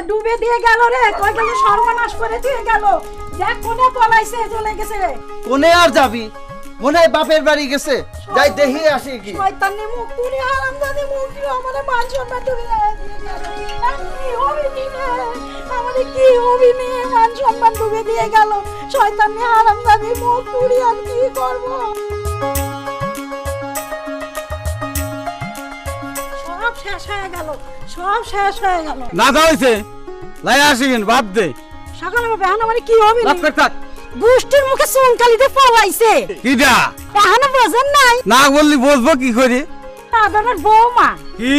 ডুবে দিয়ে গেল রে, কই গেল, সর্বনাশ করে দিয়ে গেল। দেখ কোনে পলাইছে, চলে গেছে। কোনে আর যাবি? মনে হয় বাপের বাড়ি গেছে, যাই দেখি আসে কি। শয়তানি মুখ তুলি, হারামজাদি মুখ তুলি, আমারে মান সম্মান ডুবে দিয়ে গেল। কি হবি রে, আমারে কি হবি নি, মান সম্মান ডুবে দিয়ে গেল। শয়তানি হারামজাদি মুখ তুলি, আমি কি করব? সব শেষ হয়ে গেল, সব শেষ হয়ে গেল। না যা হইছে লাই আসিবেন বাদ দে। সকালে বেহান আমারে কি হবি নি? থাক বুষ্টির মুখে চুনকালিতে পলাইছে। কিডা? এখনো বোঝেন নাই? না বললি বুঝবো কি করে? আদরের বৌমা। কি?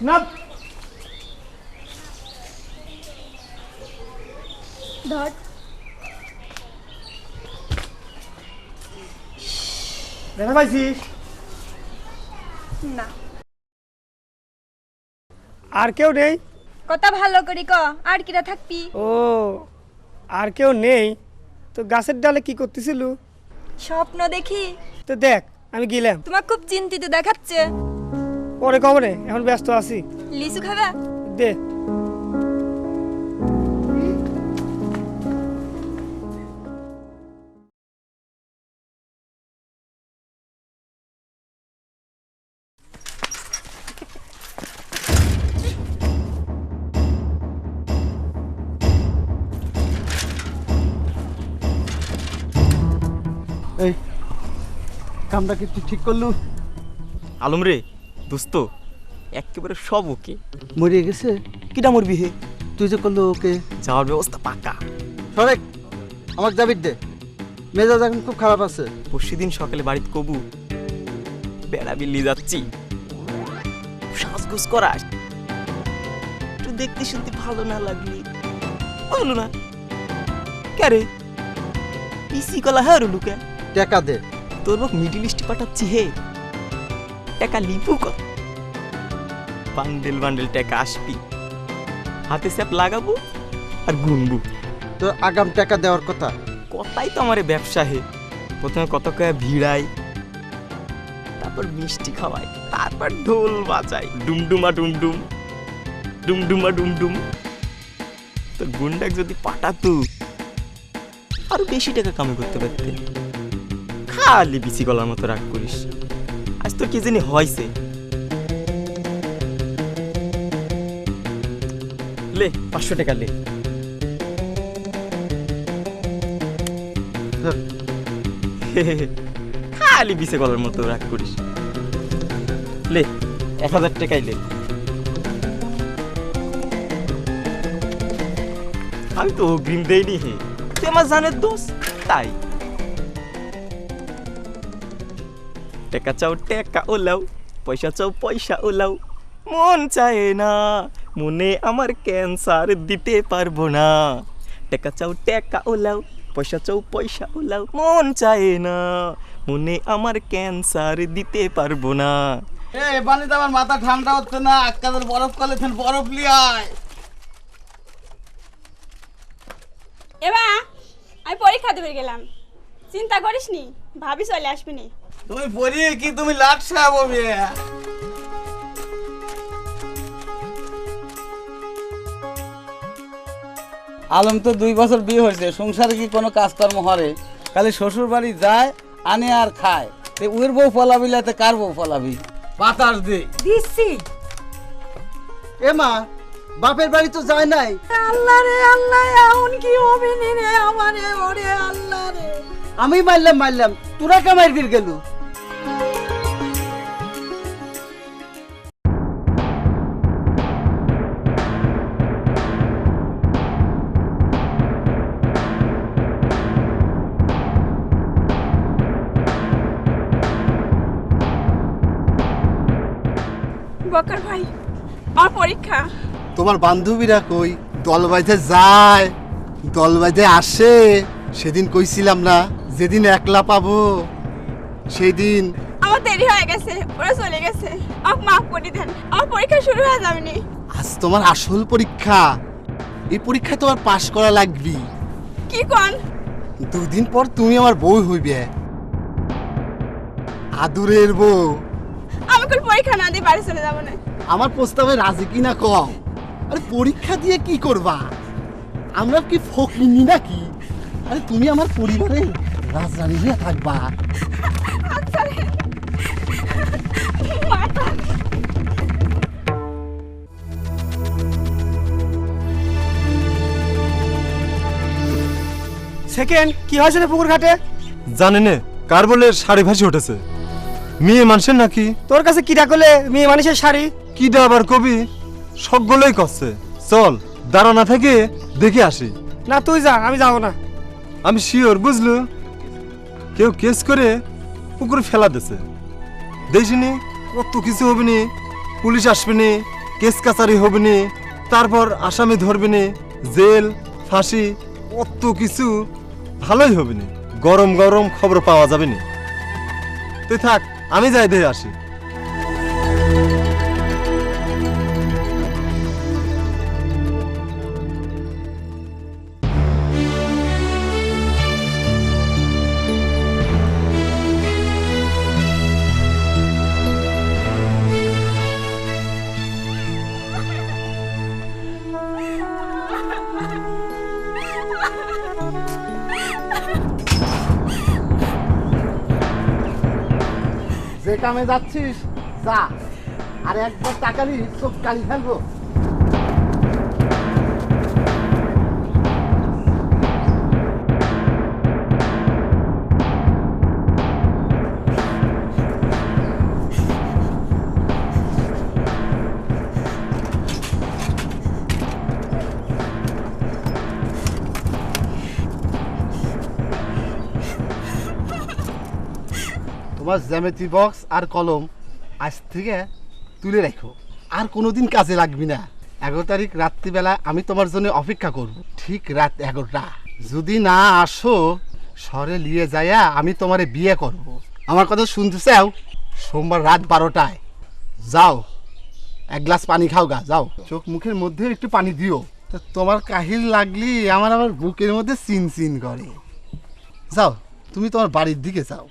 না ধর দেখা পাইছিস? না। আর কেউ নেই? কথা ভালো করি ক, আর কিরা থাকবি? ও, আর কেউ নেই তো গাছের ডালে কি করতেছিল? স্বপ্ন দেখি। তো দেখ, আমি গেলাম। তোমার খুব চিন্তিত দেখাচ্ছে। পরে খবরে, এখন ব্যস্ত আছি। লিচু খাবে? দে। এই কামটা কি তুই ঠিক করলু? আলম রে দোস্ত, একেবারে সব ওকে। মরিয়ে গেছে? কিটা মরবি হে? তুই যে করলো ওকে। যাওয়ার ব্যবস্থা পাকা। সরেক, আমাকে জাবির দে, মেজাজ এখন খুব খারাপ আছে। পরশুদিন সকালে বাড়িতে কবু বেড়া বিল্লি যাচ্ছি, সাজগোজ করাস, একটু দেখতে শুনতে ভালো না লাগলি বলো না কে পিসি কলা হ্যাঁ লুকে টাকা দে। তোর লোক মিডিল ইস্ট পাঠাচ্ছি হে, টাকা লিপু কর, বান্ডেল বান্ডেল টাকা আসবি, হাতে স্যাপ লাগাবো আর গুনবো। তোর আগাম টাকা দেওয়ার কথা। কথাই তো আমার ব্যবসা হে। প্রথমে কত কয়ে ভিড়াই, তারপর মিষ্টি খাওয়াই, তারপর ঢোল বাজাই, ডুমডুমা ডুমডুম, ডুমডুমা ডুমডুম। তো গুন্ডাক যদি পাঠাতো আরো বেশি টাকা কামাই করতে পারতে। খালি বিচি গলার মতো রাগ করিস। আজ তোর কি জানি হয়েছে, লে 500 টাকা লে। খালি বিচে গলার মতো রাগ করিস, লে 1000 টাকাই লে। আমি তো অগ্রিম দেইনি হে, তুই আমার জানের দোষ তাই। টাকা চাও টাকা ওলাও, পয়সা চাও পয়সা ওলাও, মন চায় না মনে আমার ক্যান্সার দিতে পারবো না। টাকা চাও টাকা ওলাও, পয়সা চাও পয়সা ওলাও, মন চায় না মনে আমার ক্যান্সার দিতে পারবো না। এই পানিতে আমার মাথা ঠান্ডা হচ্ছে না, আজকাল বরফ কলেছেন, বরফ লিয়ায়। এবার আমি পরীক্ষা দেবে গেলাম, চিন্তা করিস নি, ভাবি চলে আসবি নি। তুমি পড়িয়ে কি তুমি লাট সাহেব হবে? আলম তো 2 বছর বিয়ে হয়েছে, সংসারে কি কোনো কাজকর্ম হরে? খালি শ্বশুর বাড়ি যায়, আনে আর খায়। ওর বউ ফলাবি লাতে কার বউ ফলাবি? বাতাস দে দিচ্ছি। এ মা, বাপের বাড়ি তো যায় নাই। আল্লাহ রে আল্লাহ, এখন কি হবে নি রে আমারে, ওরে আল্লাহ রে। আমি মারলাম, তোরা কে মারবির গেলু? বকার ভাই আমার পরীক্ষা। তোমার বান্ধবীরা কই? দল বাইতে যায়, দল বাইতে আসে। সেদিন কইছিলাম না যেদিন একলা পাবো সেই দিন। আমার দেরি হয়ে গেছে, ওরা চলে গেছে, আমাকে মাফ করে দেন, আমার পরীক্ষা শুরু হয়ে যাবে নি। আজ তোমার আসল পরীক্ষা। এই পরীক্ষায় তোমার পাশ করা লাগবে। কি কোন? 2 দিন পর তুমি আমার বউ হইবে, আদুরের বউ। আমি কোন পরীক্ষা না দিয়ে বাড়ি চলে যাবো না। আমার প্রস্তাবে রাজি কিনা কম। আরে পরীক্ষা দিয়ে কি করবা? আমরা কি ফকিনি নাকি? আরে তুমি আমার পরিবারে রাজরানী হয়ে থাকবা। আচ্ছা রে। মাথা। সেকেন্ড কি হয়েছে রে পুকুর ঘাটে? জানে নে কার বলে শাড়ি ভাসি উঠেছে? মেয়ে মানুষের নাকি? তোর কাছে কিটা করলে মেয়ে মানুষের শাড়ি? কিডা আবার কবি? সকগুলোই করছে। চল দাঁড়া না থেকে দেখে আসি। না তুই যা, আমি যাবো না। আমি শিওর, বুঝলু? কেউ কেস করে পুকুরে ফেলা দিছে। দেখিনি কত কিছু হবে নি, পুলিশ আসবে নি, কেস কাচারি হবে নি, তারপর আসামি ধরবে নি, জেল ফাঁসি কত কিছু। ভালোই হবে নি, গরম গরম খবর পাওয়া যাবে নি। তুই থাক, আমি যাই দেখে আসি। যে কামে যাচ্ছিস যা, আর একবার টাকালি চোখ কালি ফেলবো। তোমার জ্যামিতি বক্স আর কলম আজ থেকে তুলে রাখো, আর কোনোদিন কাজে লাগবে না। 11 তারিখ রাত্রিবেলা আমি তোমার জন্য অপেক্ষা করব, ঠিক রাত 11টা। যদি না আসো শহরে নিয়ে যাইয়া আমি তোমারে বিয়ে করব। আমার কথা শুনতে চাও? সোমবার রাত 12টায় যাও, 1 গ্লাস পানি খাও গা, যাও। চোখ মুখের মধ্যে একটু পানি দিও। তো তোমার কাহিল লাগলি আমার আবার বুকের মধ্যে চিন চিন করে। যাও, তুমি তোমার বাড়ির দিকে যাও।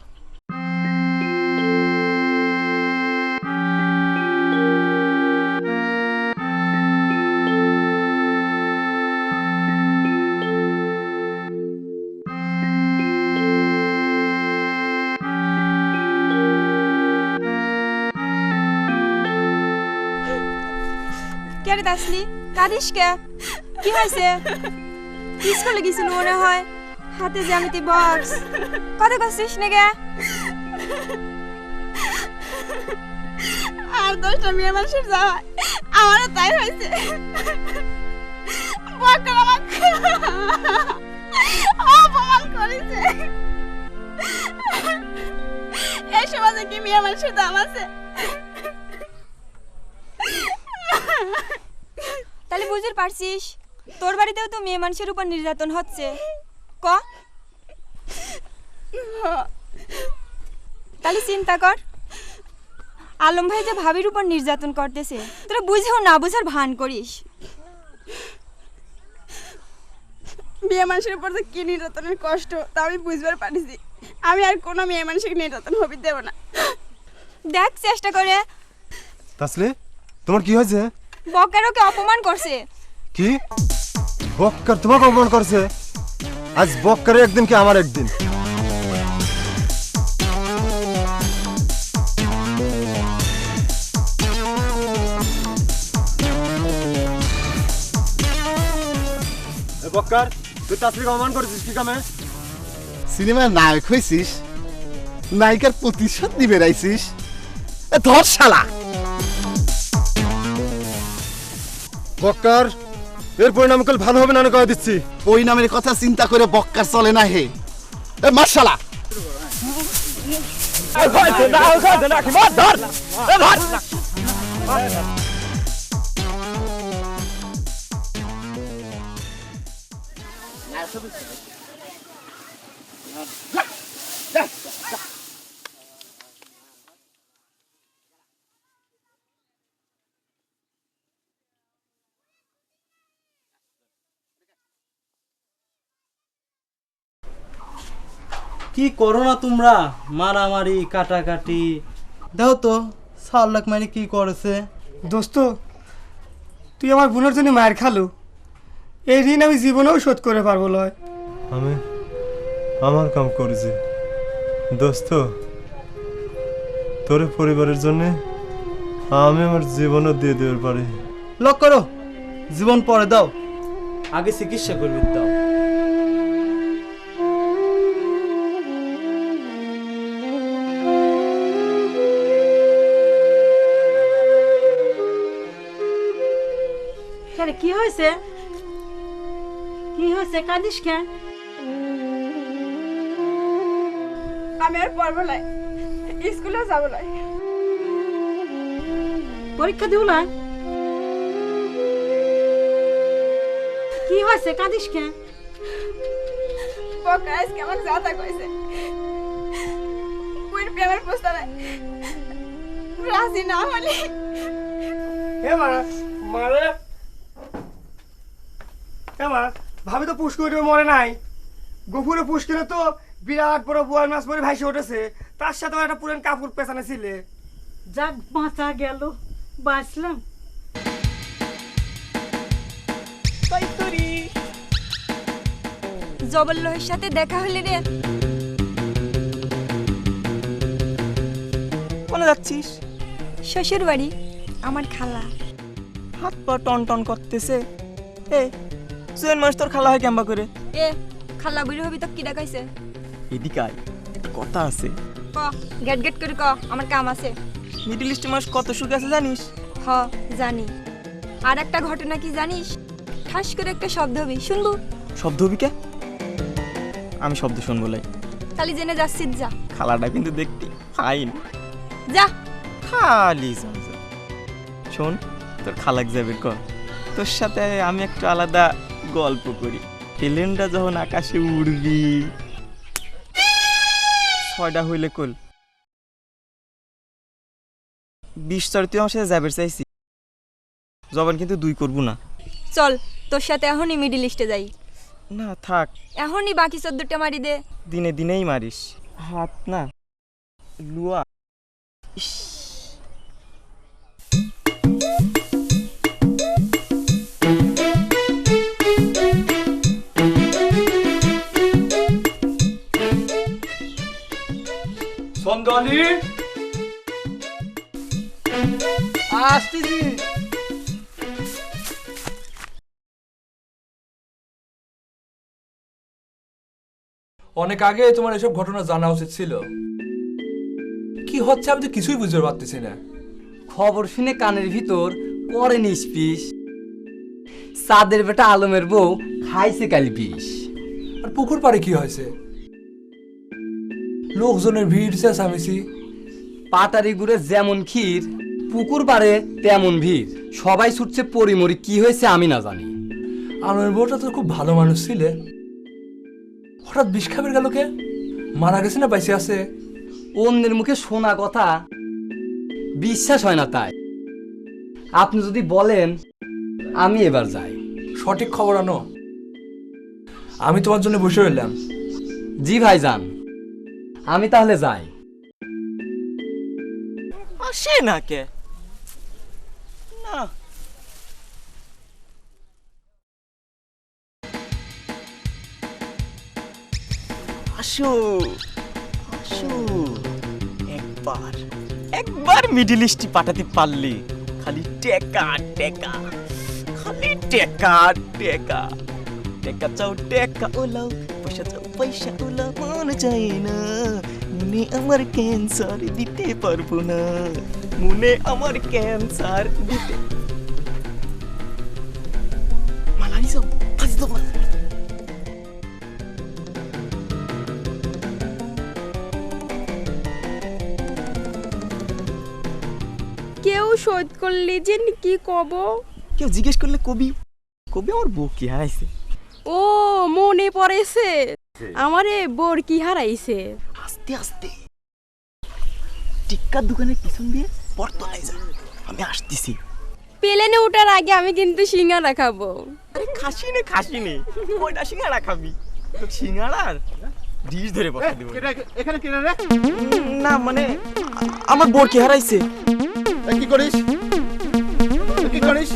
কে রে তাসলি, কাঁদিস কে? কি হয়েছে? স্কুলে গেছিল মনে হয়, হাতে জ্যামিতি বক্স। কথা করছিস না কে? আর 10টা মেয়ে মানুষের যাওয়া আমারও তাই হয়েছে। বকার আমাকে অপমান করেছে। এই সমাজে কি মেয়ে মানুষের দাম আছে? তাহলে বুঝতে পারছিস তোর বাড়িতেও তো মেয়ে মানুষের উপর নির্যাতন হচ্ছে। ক তাহলে চিন্তা কর, আলম ভাই যে ভাবির উপর নির্যাতন করতেছে, তোরা বুঝেও না বুঝার ভান করিস। মেয়ে মানুষের উপর যে কি নির্যাতনের কষ্ট তা আমি বুঝবার পারিছি। আমি আর কোনো মেয়ে মানুষকে নির্যাতন হবি দেব না। দেখ চেষ্টা করে। তাসলে তোমার কি হয়েছে? বকার ওকে অপমান করছে। কি বক্কার তোমাকে অপমান করছে? আজ বক্কারে একদিন কি আমার একদিন। বক্কার তুই তাসলিকে অপমান করেছিস কি কামে? সিনেমার নায়ক হয়েছিস, নায়িকার প্রতিশোধ নিবে রাইছিস। ধর শালা। বক্কার এর পরিণাম কাল ভালো হবে না, আমি কয়ে দিচ্ছি। পরিণামের কথা চিন্তা করে বক্কার চলে না হে। মার শালা। কি করো না তোমরা, মারামারি কাটাকাটি? দেখো তো সার লাখ মানে কি করেছে। দোস্ত, তুই আমার বোনের জন্য মায়ের খালু, এই ঋণ আমি জীবনেও শোধ করে পারবো লয়। আমি আমার কাম করেছি দোস্ত, তোর পরিবারের জন্য আমি আমার জীবনও দিয়ে দেওয়ার পারি। লক করো, জীবন পরে দাও, আগে চিকিৎসা করবে দাও। কি হয়েছে? কি হয়েছে? কাঁদিস কেন? আমি আর পড়বো না, স্কুলে যাবো না। পরীক্ষা দিব না? কি হয়েছে? কাঁদিস কেন? বকা আজকে আমার যাতা কইছে, কোন প্রেমের প্রস্তাব রাজি না হলে হে মারে ভাবি তো পুষ্করে মরে নাই, গফুরে পুষ্করে তো বিরাট বড় বোয়াল মাছ মরে ভাইসে উঠেছে, তার সাথে একটা পুরান কাপড় পেছানো ছিল। যাক বাঁচা গেল, বাঁচলাম। জবল্লহের সাথে দেখা হলে রে। কোনে যাচ্ছিস? শ্বশুর বাড়ি, আমার খালা। হাত পা টন টন করতেছে। এ জুয়েন মাস তোর খালা হয় কেমবা করে? এ খালা বুড়ি হবি তো কি ডাকাইছে? এদিকে আয়, একটা কথা আছে। ক গেট গেট করে ক, আমার কাম আছে। মিডল ইস্ট মাস কত সুখ আছে জানিস? হ জানি। আর একটা ঘটনা কি জানিস? ঠাস করে একটা শব্দ হবি, শুনবো? শব্দ হবি কে? আমি শব্দ শুনবো লাই। খালি জেনে যাচ্ছিস, যা। খালাটা কিন্তু দেখতে ফাইন। যা খালি যা। শোন, তোর খালাক যাবে ক, তোর সাথে আমি একটা আলাদা গল্প করি। প্লেনটা যখন আকাশে উড়বি, 6টা হইলে কল 20 চর তুই আমার সাথে যাবে চাইছি, জবান কিন্তু 2 করবো না। চল, তোর সাথে এখনই মিডিল ইস্টে যাই। না থাক, এখনই বাকি 14টা মারি দে। দিনে দিনেই মারিস। হাত না লুয়া। সন্দালি আসতেছি। অনেক আগে তোমার এসব ঘটনা জানা উচিত ছিল। কি হচ্ছে আমি তো কিছুই বুঝতে পারতেছি না। খবর শুনে কানের ভিতর পরে নিষ্পিস, চাঁদের বেটা আলমের বউ খাইছে কাল বিষ। আর পুকুর পাড়ে কি হয়েছে? লোকজনের ভিড় চেঁচামেচি। পাটারি গুড়ে যেমন ক্ষীর, পুকুর পাড়ে তেমন ভিড়। সবাই ছুটছে পরিমরি, কি হয়েছে আমি না জানি। আলমের বউটা তো খুব ভালো মানুষ ছিলে, হঠাৎ বিষ খাবার গেল কে? মারা গেছে না বেঁচে আছে? অন্যের মুখে শোনা কথা বিশ্বাস হয় না, তাই আপনি যদি বলেন আমি এবার যাই। সঠিক খবর আনো, আমি তোমার জন্য বসে রইলাম। জি ভাইজান, আমি তাহলে যাই। আসে না কে? না আসো আসো, একবার মিডল ইস্টে পাঠাতে পারলে খালি টেকা টেকা, খালি টেকা টেকা। টেকা চাও টেকা ওলাও, পয়সা চাও পয়সা ওলাও, মন চাই না মনে আমার ক্যান্সার দিতে পারবো না, মনে আমার ক্যান্সার দিতে। মালানি সব কাজ তো কেউ শোধ করলি যে কি কব? কেউ জিজ্ঞেস করলে কবি কবি আমার বউ কি হারাইছে। ও মনে পড়েছে, আমারে বোর কি হারাইছে। আস্তে আস্তে টিক্কার দোকানের পিছন দিয়ে পরতলায় যা, আমি আসতেছি। প্লেনে ওঠার আগে আমি কিন্তু সিঙ্গারা খাবো। আরে খাসি নে কয়টা সিঙ্গাড়া খাবি? তো সিঙ্গাড়ার ডিশ ধরে বসে দেব। এখানে কি রে? না মানে আমার বোর কি হারাইছে। কি করিস? কি করিস?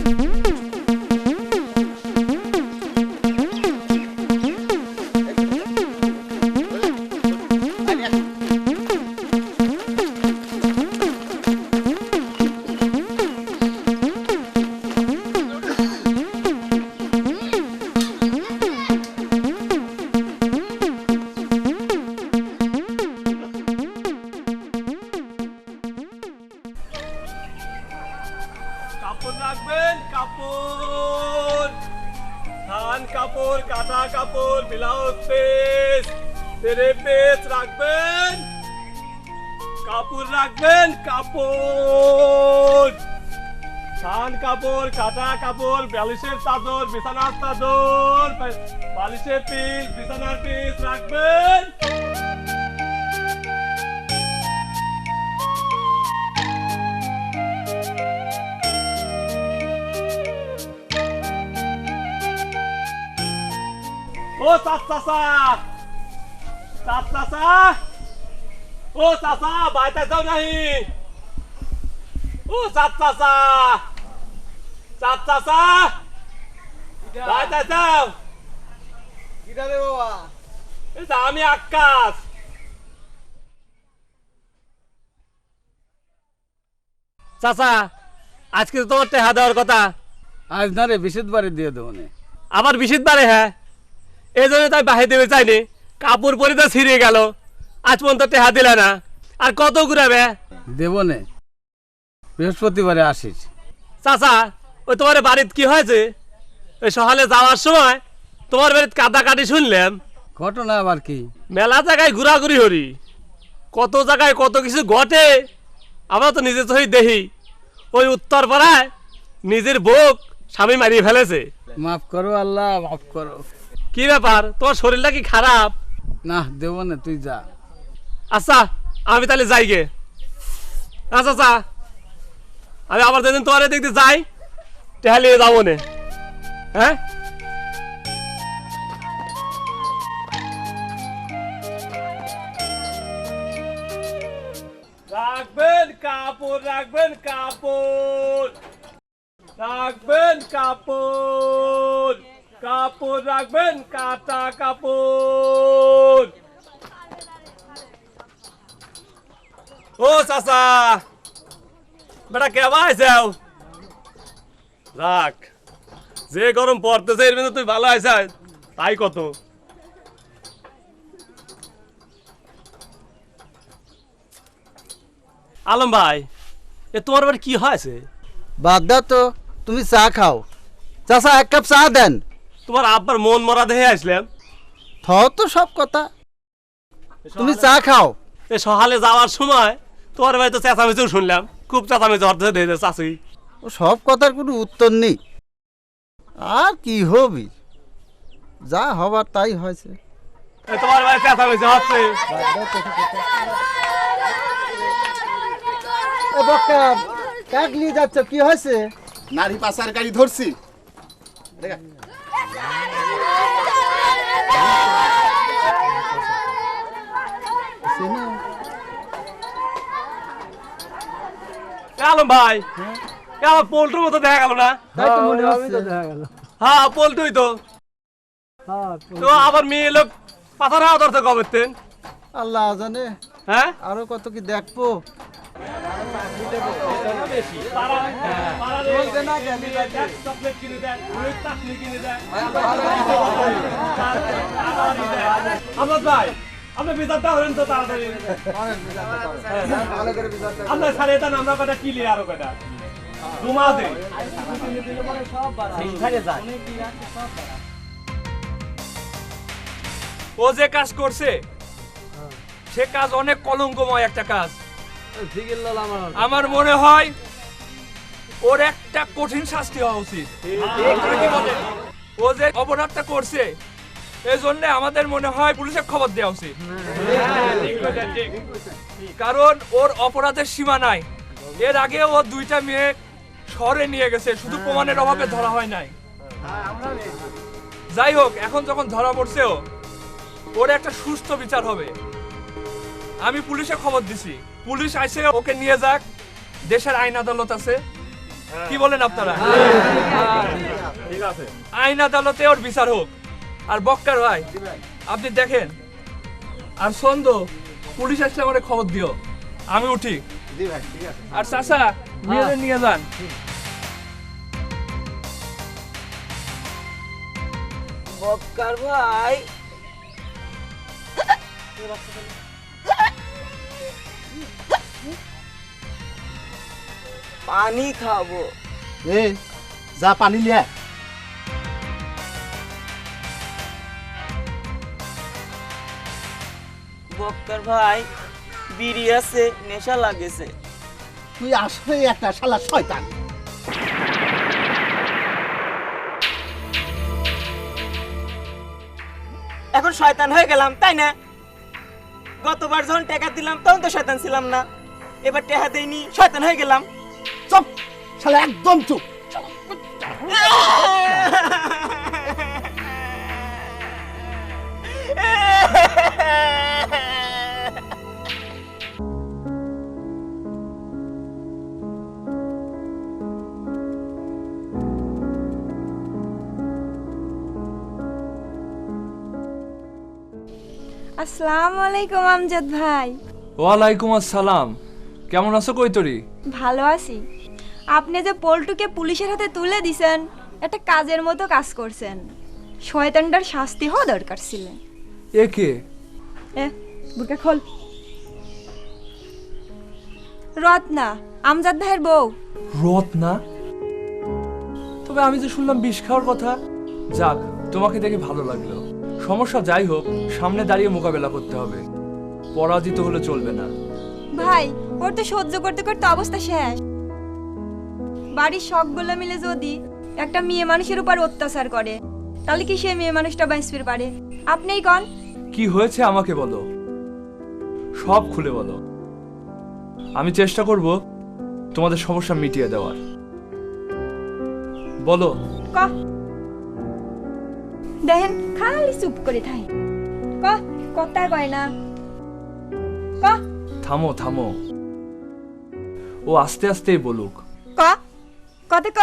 কাপড় রাখবেন, কাপড়, থান কাপড়, কাটা কাপড়, ব্লাউজ পিস, তেরে পিস রাখবেন, কাপড় রাখবেন, কাপড়, থান কাপড়, কাটা কাপড়, বালিশের চাদর, বিছানার চাদর, বালিশের পিস, বিছানার পিস রাখবেন। ও চাচা, ও চাচা বাইতে যাও নাহি। ও চাচা বাইতে যাও। কিটা রে বাবা? এটা আমি আকাশ। চাচা আজকে তো তোমার টেহা দেওয়ার কথা। আজ না রে, বিশেষবারে দিয়ে দেবো নে। আবার বিশেষ বারে? হ্যাঁ, এই জন্য তাই বাহির দেবে চাইনি। কাপড় পরে তো ছিঁড়ে গেল, আজ পর্যন্ত টেহা দিলে না। আর কত ঘুরাবে? দেবো নে, বৃহস্পতিবারে আসিস। চাচা ওই তোমার বাড়িতে কি হয়েছে? ওই সকালে যাওয়ার সময় তোমার বাড়িতে কাটাকাটি শুনলাম। ঘটনা আবার কি? মেলা জায়গায় ঘোরাঘুরি হরি, কত জায়গায় কত কিছু ঘটে। আমরা তো নিজে চোখেই দেখি। ওই উত্তর পাড়ায় নিজের বউ স্বামী মারিয়ে ফেলেছে। মাফ করো আল্লাহ, মাফ করো। কি ব্যাপার, তোমার শরীরটা কি খারাপ? না দেবো না, তুই যা। আচ্ছা আমি তাহলে যাই গে। আচ্ছা আচ্ছা, আমি আবার যেদিন তোমার দেখতে যাই তাহলে যাবো নে। হ্যাঁ, রাখবেন কাপড়, রাখবেন কাপড়, রাখবেন কাপড়, কাপড় রাখবেন, কাটা কাপড়। ও চাচা বেটা কেবা আইসাও? রাখ, যে গরম পড়তেছে এর মধ্যে তুই ভালো আইস তাই কত। আলম ভাই, এ তোমার বাড়ি কি হয়েছে? বাদ দাও তো, তুমি চা খাও। চাচা এক কাপ চা দেন। তোমার আব্বার মন মরা দেখে আসলাম। থাও তো সব কথা, তুমি চা খাও। এ সকালে যাওয়ার সময় তোমার বাড়ি তো চেঁচামেচিও শুনলাম, খুব চেঁচামেচি অর্থ দিয়ে চাষি। ও সব কথার কোনো উত্তর নেই। আর কি হবি, যা হবার তাই হয়েছে। তোমার বাড়ি চেঁচামেচি হচ্ছে। কাক নিয়ে যাচ্ছ, কি হয়েছে? নারী পাচার গাড়ি ধরছি। আলম ভাই, আমার পোল্ট্রির মতো দেখা গেল না? তাই তো মনে হচ্ছে। হ্যাঁ পোল্ট্রি তো। তো আবার মেয়ে লোক পাথর হাওয়া ধরতে কবে? আল্লাহ জানে। হ্যাঁ, আরো কত কি দেখবো। আপনার বিচারটা হলেন তো তাড়াতাড়ি। আপনার সাড়ে এটা আমরা কটা কিলি আরো কটা ঘুমা দে। ও যে কাজ করছে সে কাজ অনেক কলঙ্কময় একটা কাজ। আমার মনে হয় ওর একটা কঠিন শাস্তি হওয়া উচিত। আপনারা কি বলেন? ও যে অপরাধটা করছে এই জন্য আমাদের মনে হয় পুলিশের খবর দেওয়া উচিত, কারণ ওর অপরাধের সীমা নাই। এর আগে ও 2টা মেয়ে শহরে নিয়ে গেছে, শুধু প্রমাণের অভাবে ধরা হয় নাই। যাই হোক, এখন যখন ধরা পড়ছে ওর একটা সুস্থ বিচার হবে। আমি পুলিশে খবর দিছি, পুলিশ আইসে ওকে নিয়ে যাক, দেশের আইন আদালত আছে, কি বলেন আপনারা? ঠিক আছে, আইন আদালতে ওর বিচার হোক। আর বক্কার ভাই আপনি দেখেন, আর সন্দ পুলিশ আসলে আমাকে খবর দিও, আমি উঠি। আর চাচা মেয়েদের নিয়ে যান। বক্কার ভাই পানি খাবো। এ যা পানি লিয়া। বক্কার ভাই বিড়ি আছে, নেশা লাগেছে। তুই আসলে একটা শালা শয়তান। এখন শয়তান হয়ে গেলাম তাই না? গতবার যখন টাকা দিলাম তখন তো শয়তান ছিলাম না, এবার টাকা দেইনি শয়তান হয়ে গেলাম। চুপ শালা, একদম চুপ। আসসালামু আলাইকুম আমজাদ ভাই। ওয়ালাইকুম আসসালাম। কেমন আছো কৈতরি? ভালো আছি। আপনি যে পল্টুকে পুলিশের হাতে তুলে দিছেন, একটা কাজের মতো কাজ করছেন। শয়তানটার শাস্তি হওয়া দরকার ছিল। এ কে? এ বুরকা খোল। রত্না, আমজাদ ভাইয়ের বউ। রত্না? তবে আমি যে শুনলাম বিষ খাওয়ার কথা। যাক, তোমাকে দেখে ভালো লাগলো। সমস্যা যাই হোক, সামনে দাঁড়িয়ে মোকাবেলা করতে হবে, পরাজিত হলে চলবে না। ভাই, ওর তো সহ্য করতে করতে অবস্থা শেষ। বাড়ির সবগুলো মিলে যদি একটা মেয়ে মানুষের উপর অত্যাচার করে, তাহলে কি সে মেয়ে মানুষটা বাঁচতে পারে? আপনিই কন। কি হয়েছে আমাকে বলো, সব খুলে বলো। আমি চেষ্টা করব তোমাদের সমস্যা মিটিয়ে দেওয়ার। বলো। দেখেন খালি চুপ করে থাই, কথা কয় না। থামো থামো, ও আস্তে আস্তেই বলুক। কতে ক।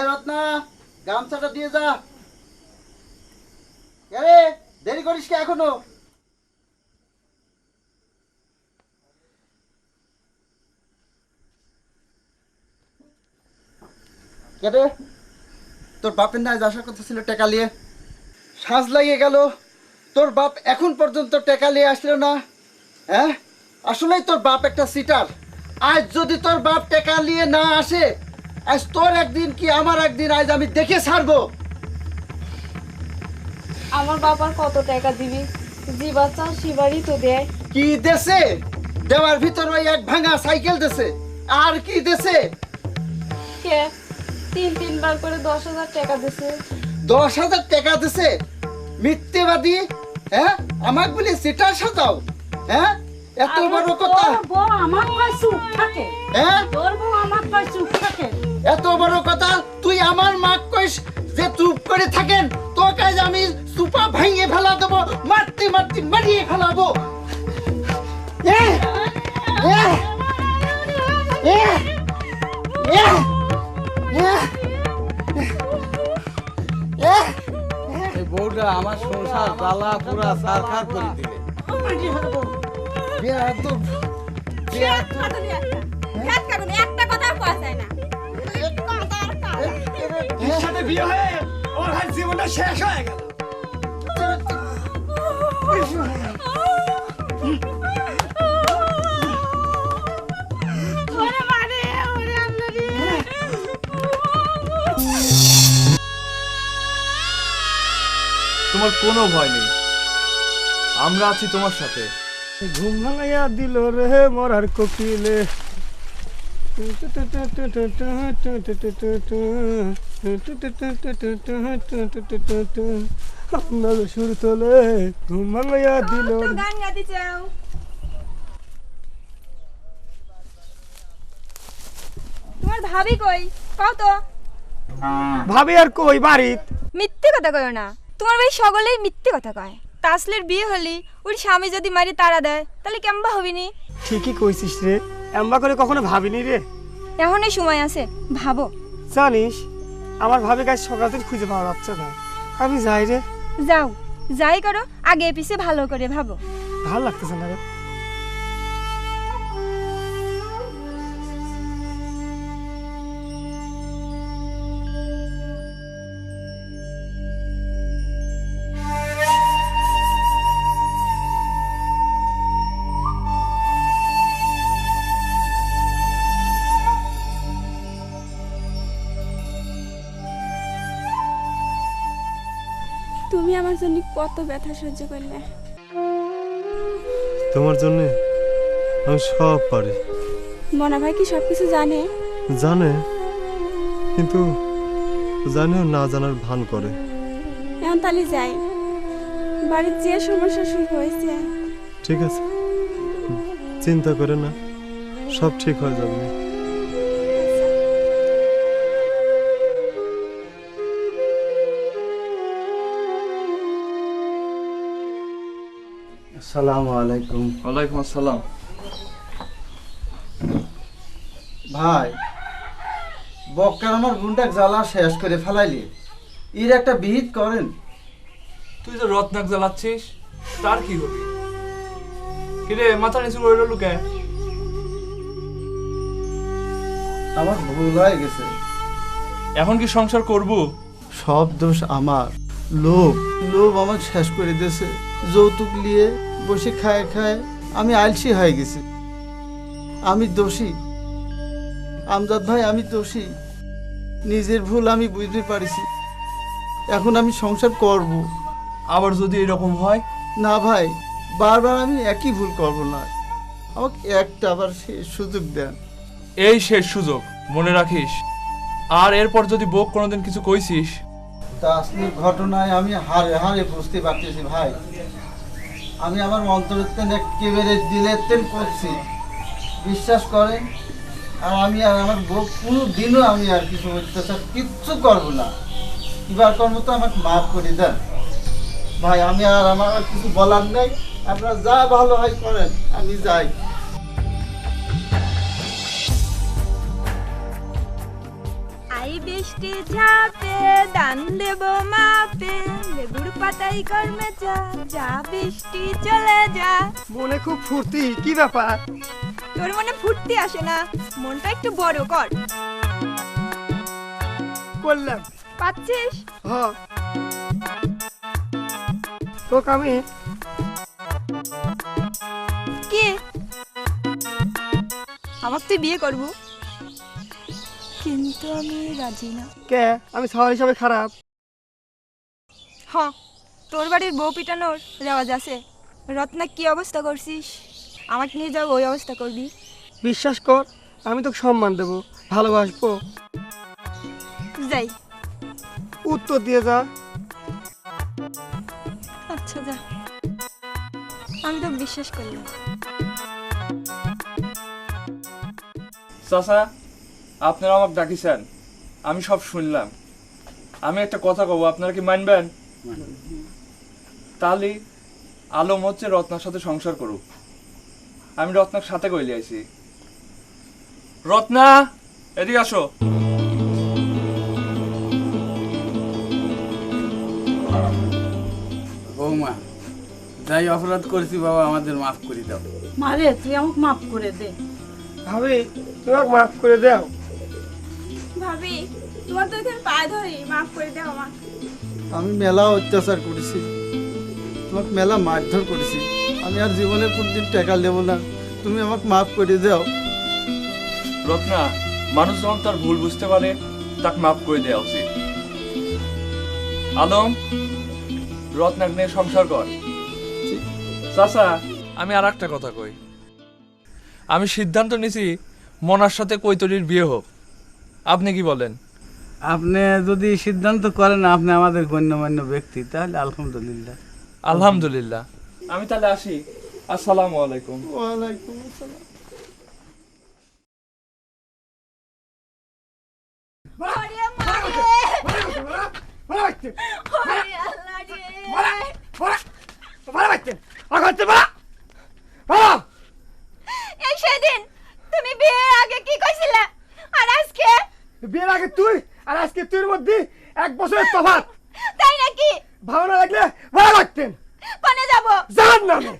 রত্না, গামছাটা দিয়ে যা। আরে দেরি করিস কি এখনো? কেরে তোর বাপের না আসার কথা ছিল টাকা নিয়ে, সাজ লাগিয়ে গেল। তোর বাপ এখন পর্যন্ত টাকা নিয়ে আসলো না। হ্যাঁ, আসলেই তোর বাপ একটা সিটার। আজ যদি তোর বাপ টাকা নিয়ে না আসে, আজ তোর একদিন কি আমার একদিন, আজ আমি দেখে ছাড়বো। আমার বাবার কত টাকা দিবি? জি বাচ্চা শিবারই তো দেয়। কি দেশে? দেওয়ার ভিতর ওই এক ভাঙা সাইকেল দেশে। আর কি দেশে? কে 3-3 করে 10,000 টাকা দিছে। 10,000 টাকা দিছে? মিথ্যেবাদী। হ্যাঁ, আমাকে বলি সিটার সাজাও। হ্যাঁ, এত বড় কথা। বউ আমার কয় চুপ থাকে। হ্যাঁ, তোর বউ আমার কয় চুপ থাকে। এত বড় কথা তুই আমার মা কইস যে চুপ করে থাকেন। তো কাজ আমি সুপা ভাঙিয়ে ফেলা দেবো, মারতে মারতে মারিয়ে ফেলাবো। এই বউটা আমার সংসার জ্বালা পুরা সারখার করে দিলে। একটা কথা কওয়া যায় না। এর সাথে বিয়ে হয়ে ওর ভাই জীবনটা শেষ হয়ে গেল। তোমার কোনো ভয় নেই, আমরা আছি তোমার সাথে। ঘুম ভাঙাইয়া দিল রে মরার কোকিলে। আপনার সুর তোলে ঘুম ভাঙাইয়া দিল। গান গাইতে চাও? তোমার ভাবি কই? কও তো। ভাবি আর কই বাড়িত? মিথ্যে কথা কয় না, তোমার ভাই সকলেই মিথ্যে কথা কয়। তাসলের বিয়ে হলি ওর স্বামী যদি মারি তাড়া দেয় তাহলে কেমবা হবিনি? ঠিকই কইছিস রে, এম্বা করে কখনো ভাবিনি রে। এখনই সময় আছে, ভাবো। জানিস আমার ভাবি কাজ সকাল থেকে খুঁজে পাওয়া যাচ্ছে না। আমি যাই রে। যাও, যাই করো, আগে পিছে ভালো করে ভাবো। ভালো লাগতেছে না রে। তুমি আমার জন্য কত ব্যথা সহ্য করলে। তোমার জন্য আমি সব পারি। মনা ভাই কি সবকিছু জানে? জানে, কিন্তু জানেও না জানার ভান করে। এখন তাহলে যাই, বাড়ির যে সমস্যা শুরু হয়েছে। ঠিক আছে, চিন্তা করে না, সব ঠিক হয়ে যাবে। আসসালামু আলাইকুম। ওয়ালাইকুম আসসালাম। ভাই, বক্কার আমার গুন্ডাক জ্বালা শেষ করে ফেলাইলি, এর একটা বিহিত করেন। তুই যে রত্নাক জ্বালাচ্ছিস, তার কি হবে? কিরে মাথা নিচু করে লুকে? আমার ভুল হয়ে গেছে। এখন কি সংসার করব? সব দোষ আমার। লোভ লোভ আমার শেষ করে দিয়েছে। যৌতুক নিয়ে বসে খায় খায় আমি আলসি হয়ে গেছি। আমি দোষী আমজাদ ভাই, আমি দোষী। নিজের ভুল আমি বুঝতে পারিছি। এখন আমি সংসার করব। আবার যদি এরকম হয়? না ভাই, বারবার আমি একই ভুল করব না। আমাকে একটা আবার শেষ সুযোগ দেন। এই শেষ সুযোগ, মনে রাখিস। আর এরপর যদি বউ কোনোদিন কিছু কইছিস, তা আসলে ঘটনায় আমি হারে হারে বুঝতে পারতেছি ভাই। আমি আমার অন্তরের একেবারে দিলের তেন করছি, বিশ্বাস করেন। আর আমি আর আমার বউ কোনো দিনও আমি আর কিছু অত্যাচার কিচ্ছু করবো না। কিবার কর্ম তো আমাকে মাফ করে দেন ভাই। আমি আর আমার আর কিছু বলার নেই। আপনারা যা ভালো হয় করেন, আমি যাই। আই বৃষ্টি ঝাপে দান দেব মাপে, লেবুর পাতাই কর্মে যা, যা বৃষ্টি চলে যা। মনে খুব ফুর্তি, কি ব্যাপার? তোর মনে ফুর্তি আসে না, মনটা একটু বড় কর। করলাম। পাচ্ছিস? হ্যাঁ। তোকে আমি কি আমাকে তুই বিয়ে করবো? কিন্তু আমি রাজি না। কে? আমি সবার হিসাবে খারাপ? হ্যাঁ, তোর বাড়ির বউ পিটানোর রেওয়াজ আছে। রত্না কি অবস্থা করছিস, আমাকে নিয়ে যাও ওই অবস্থা করবি? বিশ্বাস কর, আমি তোকে সম্মান দেবো, ভালোবাসবো। যাই। উত্তর দিয়ে যা। আচ্ছা যা, আমি তো বিশ্বাস করলাম। চাচা, আপনারা আমাকে ডাকিছেন, আমি সব শুনলাম। আমি একটা কথা কব, আপনারা কি মানবেন? তাহলে আলম হচ্ছে রত্নার সাথে সংসার করুক। আমি রত্নার সাথে কইলে আইছি। রত্না, এদিকে আসো। বৌমা, যাই অপরাধ করেছি বাবা, আমাদের মাফ করে দাও। মারে, তুই আমাকে মাফ করে দে। ভাবি, তোমাকে মাফ করে দাও। ভাবি, তোমার তো এখানে পায়ে ধরি, মাফ করে দাও আমাকে। আমি মেলা অত্যাচার করেছি, তোমাকে মেলা মারধর করেছি। আমি আর জীবনে কোনদিন টাকা নেব না। তুমি আমাকে মাফ করে দাও। রত্না, মানুষ যখন তার ভুল বুঝতে পারে তাকে মাফ করে দেওয়া উচিত। আলম, রত্নাকে নিয়ে সংসার কর। চাচা আমি আর একটা কথা কই, আমি সিদ্ধান্ত নিছি মনার সাথে কৈতরীর বিয়ে হোক। আপনি কি বলেন? আপনি যদি সিদ্ধান্ত করেন আপনি আমাদের গণ্যমান্য ব্যক্তি, তাহলে আলহামদুলিল্লাহ। আলহামদুলিল্লাহ। আমি তাহলে আসি। আসসালামু আলাইকুম। ওয়ালাইকুম আসসালাম। এই সেদিন তুমি বিয়ের আগে কি কইছিলে আর আজকে? বিয়ের আগে তুই আর আজকে তুই মধ্যে 1 বছরের তফাৎ। তাই নাকি? ভালো না লাগলে ভালো লাগতেন। কোনে যাব? জাহান্নামে।